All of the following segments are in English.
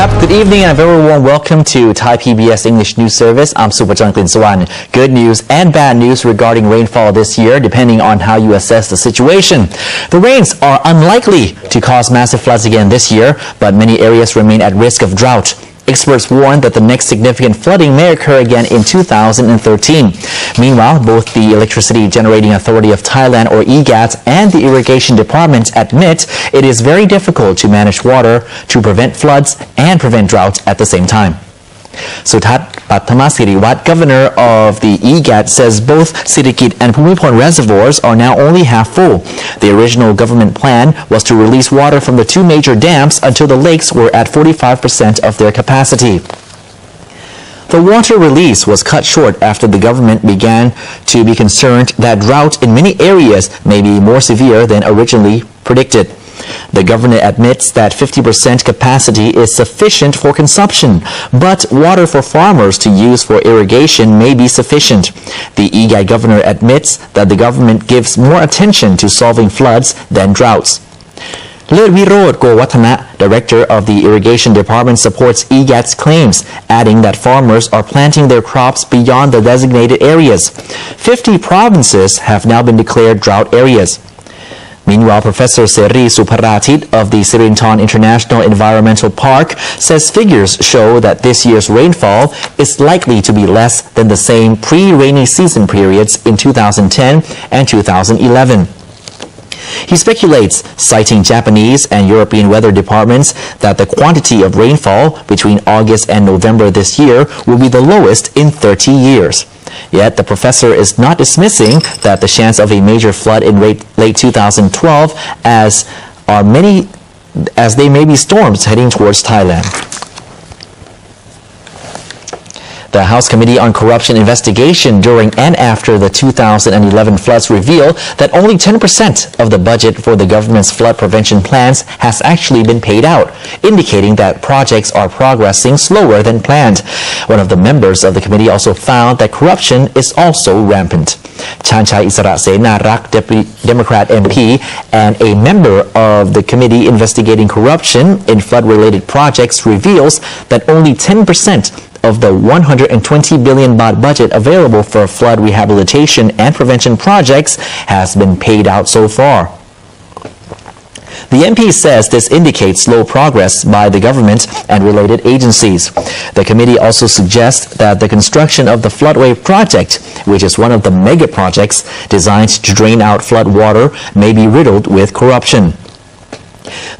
Good evening and a very warm welcome to Thai PBS English News Service. I'm Supajang Klinsawan. Good news and bad news regarding rainfall this year, depending on how you assess the situation. The rains are unlikely to cause massive floods again this year, but many areas remain at risk of drought. Experts warn that the next significant flooding may occur again in 2013. Meanwhile, both the Electricity Generating Authority of Thailand, or EGAT, and the Irrigation Department admit it is very difficult to manage water to prevent floods and prevent drought at the same time. Sutat Pathamasiriwat, governor of the EGAT, says both Sirikit and Pumipon reservoirs are now only half full. The original government plan was to release water from the two major dams until the lakes were at 45% of their capacity. The water release was cut short after the government began to be concerned that drought in many areas may be more severe than originally predicted. The governor admits that 50% capacity is sufficient for consumption, but water for farmers to use for irrigation may be sufficient. The EGAT governor admits that the government gives more attention to solving floods than droughts. Lervirod Gowatana, director of the Irrigation Department, supports EGAT's claims, adding that farmers are planting their crops beyond the designated areas. 50 provinces have now been declared drought areas. Meanwhile, Professor Seri Suparatit of the Sirinthorn International Environmental Park says figures show that this year's rainfall is likely to be less than the same pre-rainy season periods in 2010 and 2011. He speculates, citing Japanese and European weather departments, that the quantity of rainfall between August and November this year will be the lowest in 30 years. Yet the professor is not dismissing that the chance of a major flood in late 2012 as they may be storms heading towards Thailand. The House Committee on Corruption investigation during and after the 2011 floods reveal that only 10% of the budget for the government's flood prevention plans has actually been paid out, indicating that projects are progressing slower than planned. One of the members of the committee also found that corruption is also rampant. Chanchai Isara Senarak, Democrat MP and a member of the committee investigating corruption in flood-related projects, reveals that only 10% of the 120 billion baht budget available for flood rehabilitation and prevention projects has been paid out so far. The MP says this indicates slow progress by the government and related agencies. The committee also suggests that the construction of the floodway project, which is one of the mega projects designed to drain out flood water, may be riddled with corruption.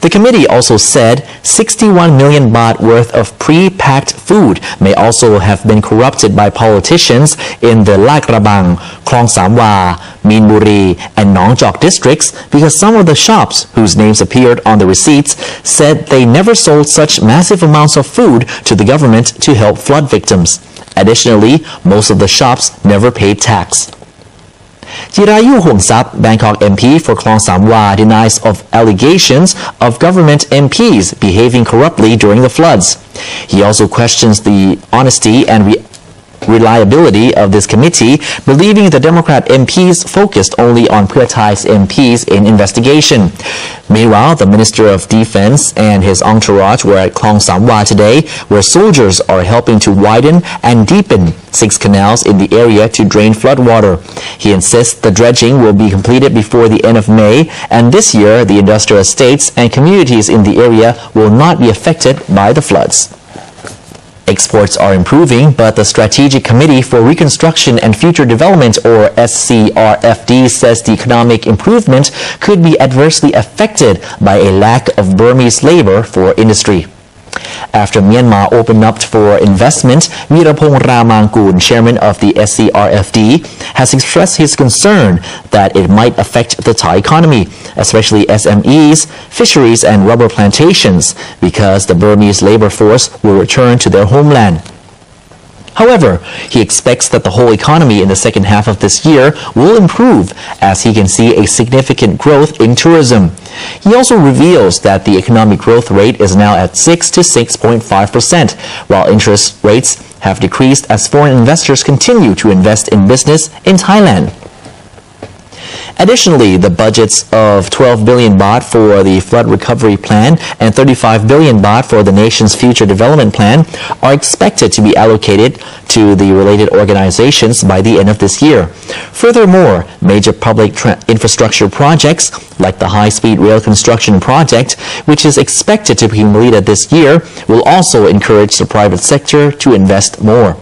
The committee also said 61 million baht worth of pre-packed food may also have been corrupted by politicians in the Lai Krabang, Klong Samwa, Meenburi and Nong Jok districts because some of the shops whose names appeared on the receipts said they never sold such massive amounts of food to the government to help flood victims. Additionally, most of the shops never paid tax. Jirayu Hongsap, Bangkok MP for Klong Samwa, denies of allegations of government MPs behaving corruptly during the floods. He also questions the honesty and reliability of this committee, believing the Democrat MPs focused only on Pheu Thai's MPs in investigation. Meanwhile, the Minister of Defense and his entourage were at Klong Samwa today, where soldiers are helping to widen and deepen 6 canals in the area to drain floodwater. He insists the dredging will be completed before the end of May, and this year the industrial estates and communities in the area will not be affected by the floods. Exports are improving, but the Strategic Committee for Reconstruction and Future Development, or SCRFD, says the economic improvement could be adversely affected by a lack of Burmese labor for industry. After Myanmar opened up for investment, Virapong Ramangkul, chairman of the SCRFD, has expressed his concern that it might affect the Thai economy, especially SMEs, fisheries and rubber plantations, because the Burmese labor force will return to their homeland. However, he expects that the whole economy in the second half of this year will improve as he can see a significant growth in tourism. He also reveals that the economic growth rate is now at 6 to 6.5%, while interest rates have decreased as foreign investors continue to invest in business in Thailand. Additionally, the budgets of 12 billion baht for the flood recovery plan and 35 billion baht for the nation's future development plan are expected to be allocated to the related organizations by the end of this year. Furthermore, major public infrastructure projects like the high-speed rail construction project, which is expected to be completed this year, will also encourage the private sector to invest more.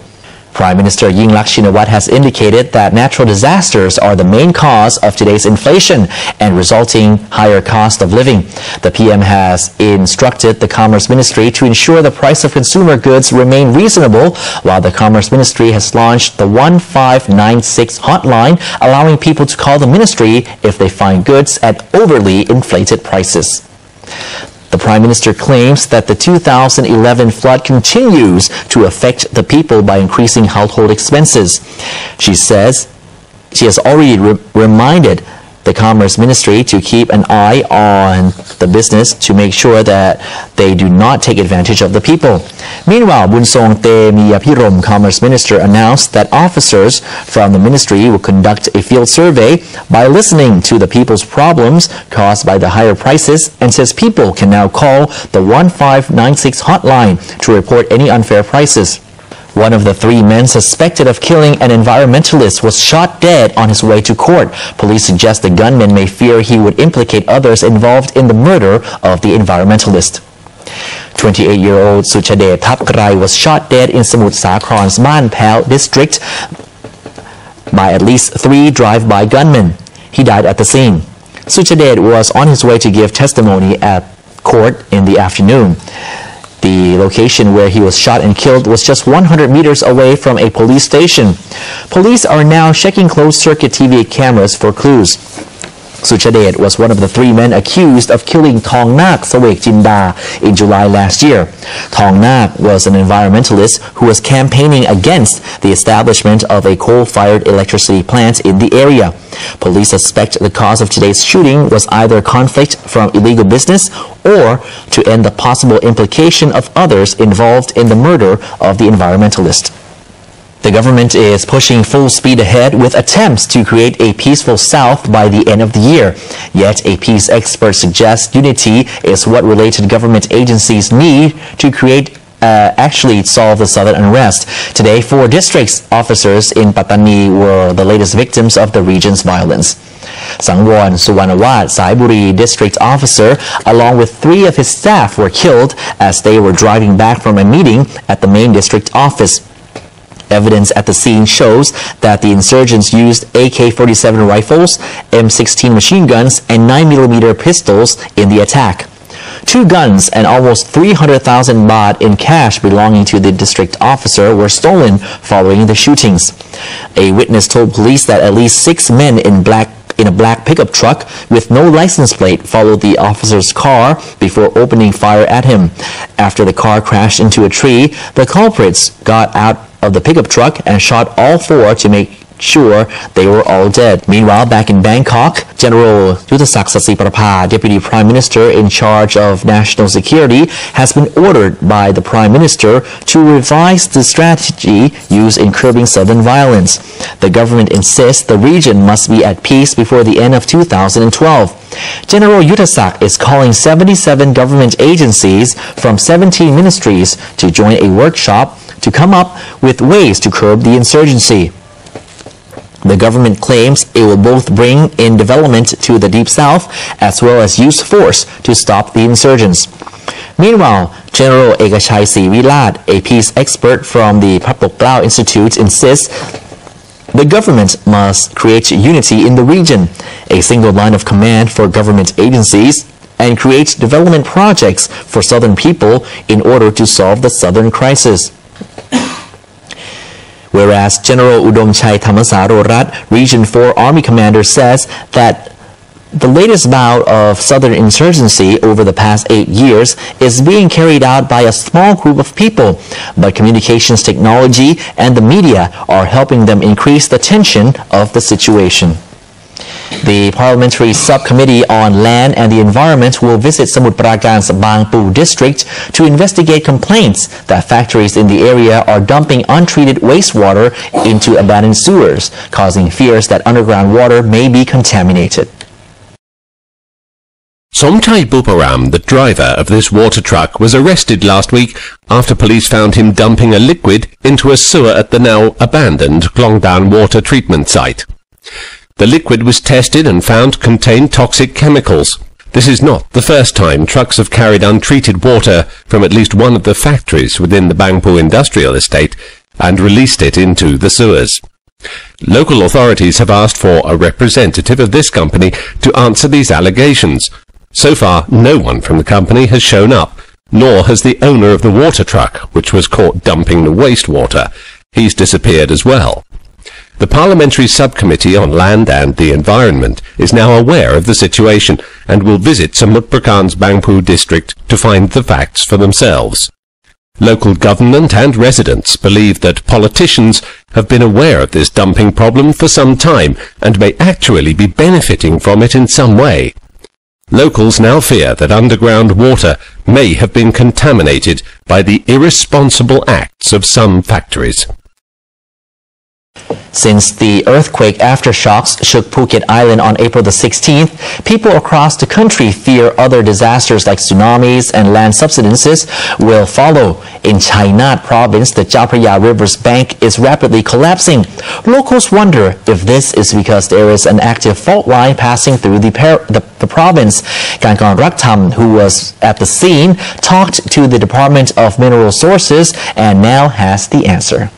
Prime Minister Yingluck Shinawatra has indicated that natural disasters are the main cause of today's inflation and resulting higher cost of living. The PM has instructed the Commerce Ministry to ensure the price of consumer goods remain reasonable, while the Commerce Ministry has launched the 1596 hotline, allowing people to call the ministry if they find goods at overly inflated prices. The Prime Minister claims that the 2011 flood continues to affect the people by increasing household expenses. She says she has already reminded the Commerce Ministry to keep an eye on the business to make sure that they do not take advantage of the people. Meanwhile, Bunsong Temiyapirom, Commerce Minister, announced that officers from the ministry will conduct a field survey by listening to the people's problems caused by the higher prices, and says people can now call the 1596 hotline to report any unfair prices. One of the three men suspected of killing an environmentalist was shot dead on his way to court. Police suggest the gunman may fear he would implicate others involved in the murder of the environmentalist. 28-year-old Suchadet Thapkrai was shot dead in Samut Sakron's Ban Phal district by at least 3 drive-by gunmen. He died at the scene. Suchadet was on his way to give testimony at court in the afternoon. The location where he was shot and killed was just 100 meters away from a police station. Police are now checking closed-circuit TV cameras for clues. Suchadet was one of the 3 men accused of killing Thong Nak Sawek Jinda in July last year. Thong Nak was an environmentalist who was campaigning against the establishment of a coal-fired electricity plant in the area. Police suspect the cause of today's shooting was either conflict from illegal business or to end the possible implication of others involved in the murder of the environmentalist. The government is pushing full speed ahead with attempts to create a peaceful South by the end of the year. Yet a peace expert suggests unity is what related government agencies need to actually solve the southern unrest. Today, 4 district officers in Pattani were the latest victims of the region's violence. Sangwon Suwarnawat, Saiburi district officer, along with 3 of his staff were killed as they were driving back from a meeting at the main district office. Evidence at the scene shows that the insurgents used AK-47 rifles, M16 machine guns, and 9mm pistols in the attack. 2 guns and almost 300,000 baht in cash belonging to the district officer were stolen following the shootings. A witness told police that at least 6 men in a black pickup truck with no license plate followed the officer's car before opening fire at him. After the car crashed into a tree, the culprits got out of the pickup truck and shot all 4 to make sure they were all dead. Meanwhile, back in Bangkok, General Yuttasak Sasiprapha, Deputy Prime Minister in charge of national security, has been ordered by the Prime Minister to revise the strategy used in curbing southern violence. The government insists the region must be at peace before the end of 2012. General Yuttasak is calling 77 government agencies from 17 ministries to join a workshop to come up with ways to curb the insurgency. The government claims it will both bring in development to the Deep South as well as use force to stop the insurgents. Meanwhile, General Ekachai Sivilat, a peace expert from the Phaptok Klao Institute, insists the government must create unity in the region, a single line of command for government agencies, and create development projects for southern people in order to solve the southern crisis. Whereas General Udomchai Thamasarorat, Region 4 Army Commander, says that the latest bout of southern insurgency over the past 8 years is being carried out by a small group of people, but communications technology and the media are helping them increase the tension of the situation. The Parliamentary Subcommittee on Land and the Environment will visit Samut Prakan's Bang Pu district to investigate complaints that factories in the area are dumping untreated wastewater into abandoned sewers, causing fears that underground water may be contaminated. Somchai Buparam, the driver of this water truck, was arrested last week after police found him dumping a liquid into a sewer at the now abandoned Klongdan water treatment site. The liquid was tested and found contained toxic chemicals. This is not the first time trucks have carried untreated water from at least one of the factories within the Bangpoo industrial estate and released it into the sewers. Local authorities have asked for a representative of this company to answer these allegations. So far, no one from the company has shown up, nor has the owner of the water truck, which was caught dumping the wastewater. He's disappeared as well. The Parliamentary Subcommittee on Land and the Environment is now aware of the situation and will visit Samut Prakan's Bangpoo district to find the facts for themselves. Local government and residents believe that politicians have been aware of this dumping problem for some time and may actually be benefiting from it in some way. Locals now fear that underground water may have been contaminated by the irresponsible acts of some factories. Since the earthquake aftershocks shook Phuket Island on April the 16th, people across the country fear other disasters like tsunamis and land subsidences will follow. In Chainat province, the Chao Phraya River's bank is rapidly collapsing. Locals wonder if this is because there is an active fault line passing through the province. Kankorn Raktham, who was at the scene, talked to the Department of Mineral Sources and now has the answer.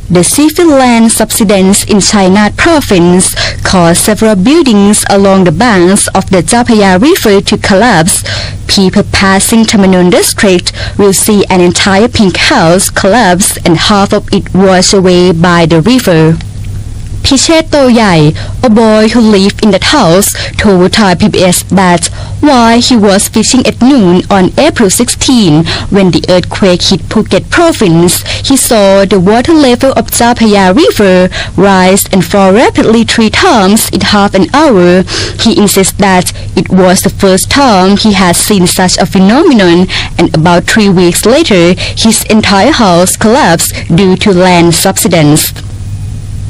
The severe land subsidence in Chainat province caused several buildings along the banks of the Chao Phraya River to collapse. People passing Thamanon district will see an entire pink house collapse and half of it washed away by the river. Pichet Toyai, a boy who lived in that house, told ThaiPBS that while he was fishing at noon on April 16, when the earthquake hit Phuket province, he saw the water level of Chao Phraya River rise and fall rapidly 3 times in half an hour. He insists that it was the first time he had seen such a phenomenon, and about 3 weeks later, his entire house collapsed due to land subsidence.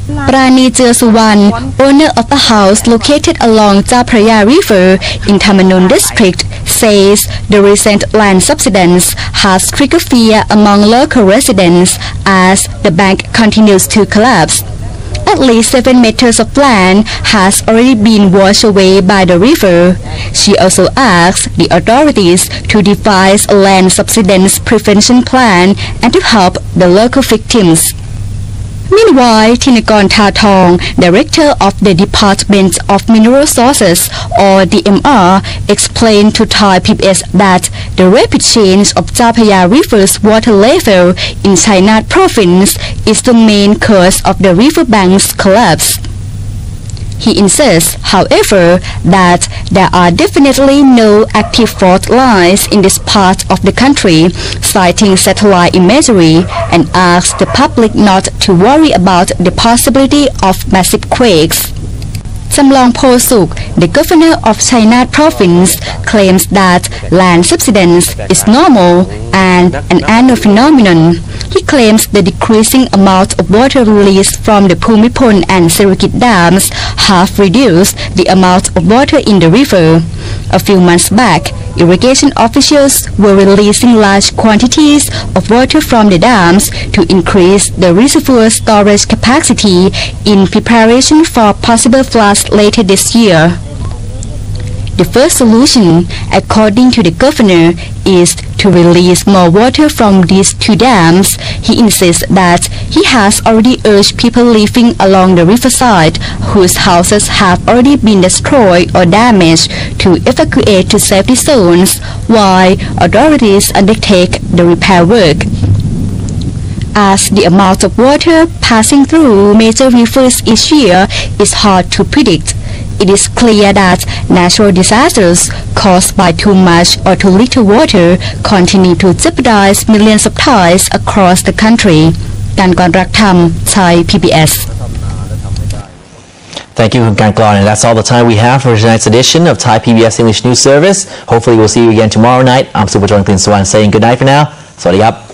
Prani Suwan, owner of a house located along Chao Phraya River in Thamanon district, says the recent land subsidence has triggered fear among local residents as the bank continues to collapse. At least 7 meters of land has already been washed away by the river. She also asked the authorities to devise a land subsidence prevention plan and to help the local victims. Meanwhile, Thinakorn Thatong, director of the Department of Mineral Sources or DMR, explained to ThaiPBS that the rapid change of Chao Phraya River's water level in Chainat province is the main cause of the riverbank's collapse. He insists, however, that there are definitely no active fault lines in this part of the country, citing satellite imagery, and asks the public not to worry about the possibility of massive quakes. Samlong Posuk, the governor of Chainat province, claims that land subsidence is normal and an annual phenomenon. He claims the decreasing amount of water released from the Phumipon and Sirikit dams have reduced the amount of water in the river. A few months back, irrigation officials were releasing large quantities of water from the dams to increase the reservoir storage capacity in preparation for possible floods later this year. The first solution, according to the governor, is to release more water from these 2 dams. He insists that he has already urged people living along the riverside whose houses have already been destroyed or damaged to evacuate to safety zones while authorities undertake the repair work. As the amount of water passing through major rivers each year is hard to predict, it is clear that natural disasters caused by too much or too little water continue to jeopardize millions of Thais across the country. Kankorn Raktham, ThaiPBS. Thank you, Gan Klon. And that's all the time we have for tonight's edition of Thai PBS English News Service. Hopefully we'll see you again tomorrow night. I'm Super John Clin Swan saying good night for now. สวัสดีครับ